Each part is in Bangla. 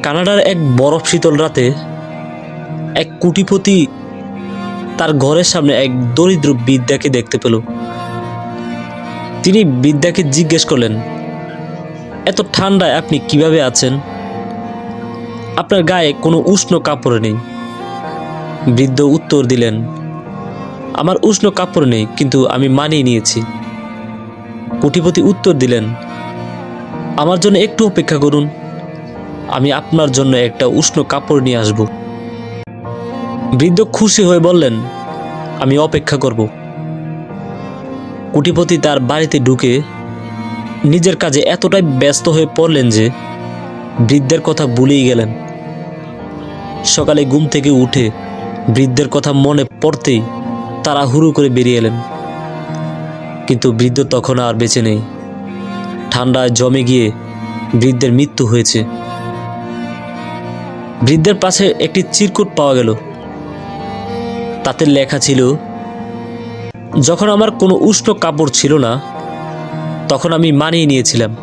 কানাডার এক বরফ শীতল রাতে এক কোটিপতি তার ঘরের সামনে এক দরিদ্র বৃদ্ধাকে দেখতে পেল। তিনি বৃদ্ধাকে জিজ্ঞেস করলেন, এত ঠান্ডায় আপনি কিভাবে আছেন? আপনার গায়ে কোনো উষ্ণ কাপড় নেই। বৃদ্ধ উত্তর দিলেন, আমার উষ্ণ কাপড় নেই, কিন্তু আমি মানিয়ে নিয়েছি। কোটিপতি উত্তর দিলেন, আমার জন্য একটু অপেক্ষা করুন, আমি আপনার জন্য একটা উষ্ণ কাপড় নিয়ে আসব। বৃদ্ধ খুশি হয়ে বললেন, আমি অপেক্ষা করব। কোটিপতি তার বাড়িতে ঢুকে নিজের কাজে এতটাই ব্যস্ত হয়ে পড়লেন যে বৃদ্ধের কথা ভুলেই গেলেন। সকালে ঘুম থেকে উঠে বৃদ্ধের কথা মনে পড়তেই তাড়াহুড়ো করে বেরিয়ে এলেন। কিন্তু বৃদ্ধ তখন আর বেঁচে নেই। ঠান্ডায় জমে গিয়ে বৃদ্ধের মৃত্যু হয়েছে। বৃদ্ধের পাশে একটি চিরকুট পাওয়া গেল। তাতে লেখা ছিল, যখন আমার কোনো উষ্ণ কাপড় ছিল না, তখন আমি মানিয়ে নিয়েছিলাম,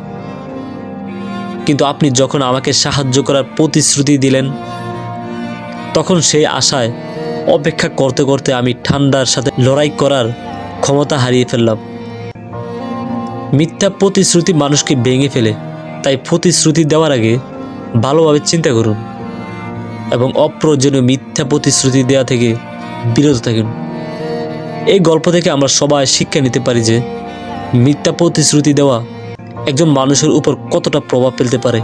কিন্তু আপনি যখন আমাকে সাহায্য করার প্রতিশ্রুতি দিলেন, তখন সেই আশায় অপেক্ষা করতে করতে আমি ঠান্ডার সাথে লড়াই করার ক্ষমতা হারিয়ে ফেললাম। মিথ্যা প্রতিশ্রুতি মানুষকে ভেঙে ফেলে, তাই প্রতিশ্রুতি দেওয়ার আগে ভালোভাবে চিন্তা করুন এবং অপ্রয়োজনীয় মিথ্যা প্রতিশ্রুতি দেওয়া থেকে বিরত থাকুন। এই গল্প থেকে আমরা সবাই শিক্ষা নিতে পারি যে মিথ্যা প্রতিশ্রুতি দেওয়া একজন মানুষের উপর কতটা প্রভাব ফেলতে পারে।